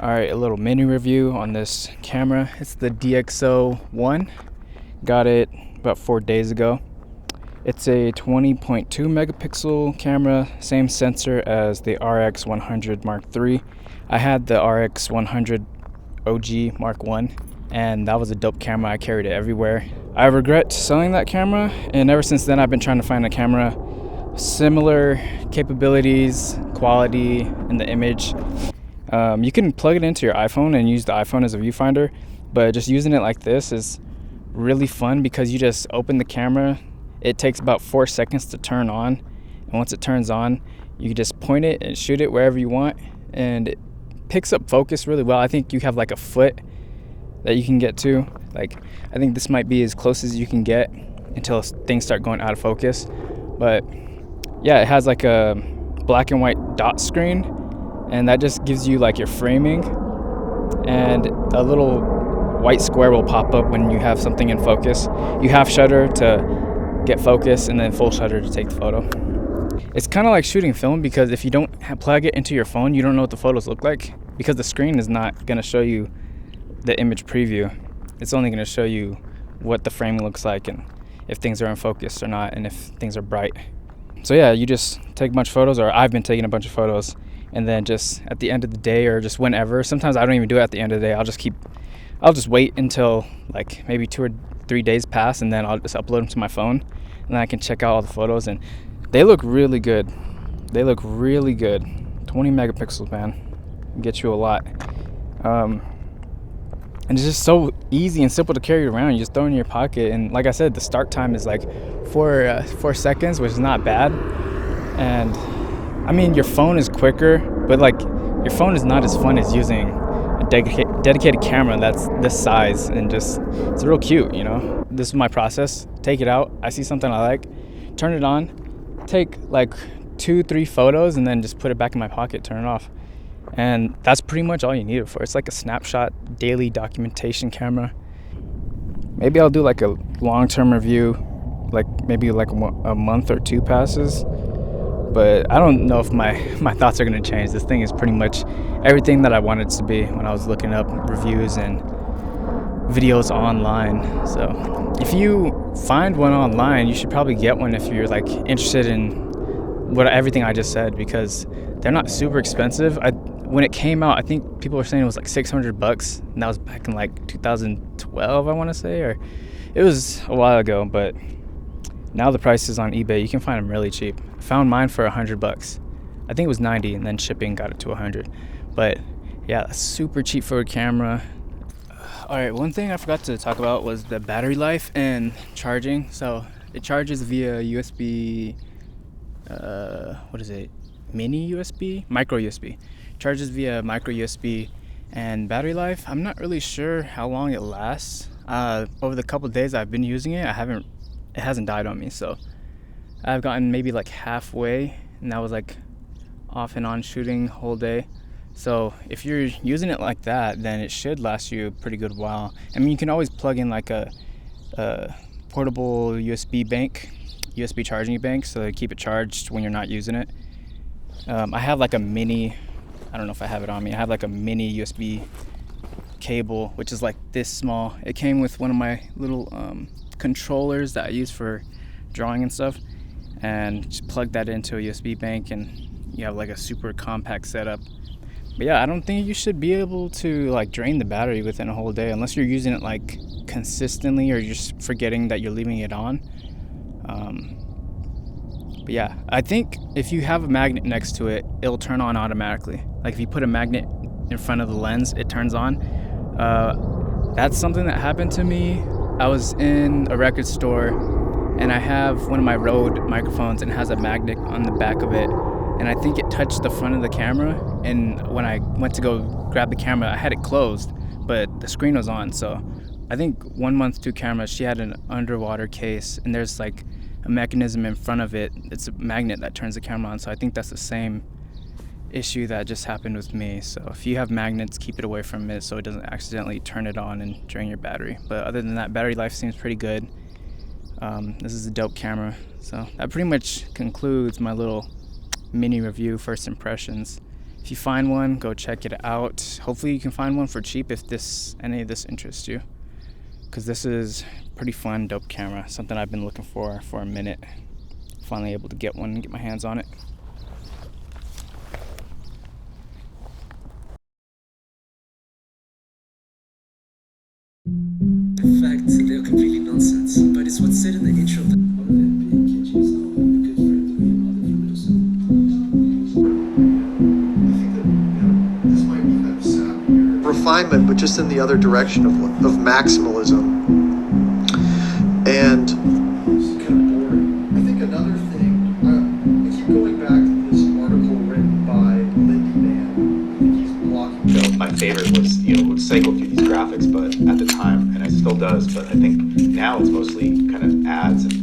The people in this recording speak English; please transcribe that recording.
Alright, a little mini review on this camera. It's the DxO 1. Got it about 4 days ago. It's a 20.2 megapixel camera, same sensor as the RX100 Mark III. I had the RX100 OG Mark I, and that was a dope camera. I carried it everywhere. I regret selling that camera, and ever since then I've been trying to find a camera similar capabilities, quality, and the image. You can plug it into your iPhone and use the iPhone as a viewfinder, but just using it like this is really fun because you just open the camera. It takes about 4 seconds to turn on, and once it turns on, you can just point it and shoot it wherever you want, and it picks up focus really well. I think you have like a foot that you can get to. Like, I think this might be as close as you can get until things start going out of focus. But yeah, it has like a black and white dot screen, and that just gives you like your framing, and a little white square will pop up when you have something in focus. You half shutter to get focus and then full shutter to take the photo. It's kind of like shooting film, because if you don't plug it into your phone, you don't know what the photos look like, because the screen is not going to show you the image preview. It's only going to show you what the framing looks like and if things are in focus or not, and if things are bright. So yeah, you just take a bunch of photos, or I've been taking a bunch of photos, and then just at the end of the day, or just whenever, sometimes I don't even do it at the end of the day. I'll just wait until like maybe 2 or 3 days pass, and then I'll just upload them to my phone, and then I can check out all the photos, and they look really good. 20 megapixels, man, get you a lot. And it's just so easy and simple to carry around. You just throw it in your pocket, and like I said, the start time is like 4 seconds, which is not bad. And I mean, your phone is quicker, but like your phone is not as fun as using a dedicated camera that's this size, and just, it's real cute, you know. This is my process. Take it out, I see something I like, turn it on, take like 2-3 photos, and then just put it back in my pocket, turn it off. And that's pretty much all you need it for. It's like a snapshot daily documentation camera. Maybe I'll do like a long-term review, like maybe like a month or 2 passes. But I don't know if my thoughts are going to change. This thing is pretty much everything that I wanted it to be when I was looking up reviews and videos online. So if you find one online, you should probably get one if you're like interested in everything I just said, because they're not super expensive. When it came out, I think people were saying it was like $600, and that was back in like 2012, I want to say, or it was a while ago. But now the prices on eBay, you can find them really cheap. I found mine for $100. I think it was 90, and then shipping got it to 100. But yeah, that's super cheap for a camera. All right, one thing I forgot to talk about was the battery life and charging. So it charges via USB. What is it? Mini USB? Micro USB. Charges via micro USB. And battery life, I'm not really sure how long it lasts. Over the couple days I've been using it, it hasn't died on me. So I've gotten maybe like halfway, and that was like off and on shooting whole day. So if you're using it like that, then it should last you a pretty good while. I mean, you can always plug in like a portable USB charging bank, so keep it charged when you're not using it. I have like a mini, I don't know if I have it on me, I have like a mini USB cable, which is like this small. It came with one of my little controllers that I use for drawing and stuff, and just plug that into a USB bank, and you have like a super compact setup. But yeah, I don't think you should be able to like drain the battery within a whole day, unless you're using it like consistently, or you're just forgetting that you're leaving it on. But yeah, I think if you have a magnet next to it, it'll turn on automatically. Like if you put a magnet in front of the lens, it turns on. That's something that happened to me. I was in a record store, and I have one of my Rode microphones, and it has a magnet on the back of it, and I think it touched the front of the camera, and when I went to go grab the camera, I had it closed, but the screen was on. So I think 1 month 2 cameras, she had an underwater case, and there's like a mechanism in front of it. It's a magnet that turns the camera on. So I think that's the same issue that just happened with me. So if you have magnets, keep it away from it so it doesn't accidentally turn it on and drain your battery. But other than that, battery life seems pretty good. This is a dope camera. So that pretty much concludes my little mini review, first impressions. If you find one, go check it out. Hopefully you can find one for cheap if any of this interests you, because this is pretty fun, dope camera, something I've been looking for a minute. Finally able to get one and get my hands on it. In fact, they're completely nonsense, but it's what's said in the intro of the part of it being kitschy is not a good for it to be other for medicine. I think that, this might be kind of sad here. Refinement, but just in the other direction of maximalism. And it's kind of boring. I think another thing, I keep going back to this article written by Lindy Man. I think he's blocking. My favorite was, would cycle through these graphics, but at the time, and it still does, but I think now it's mostly kind of ads and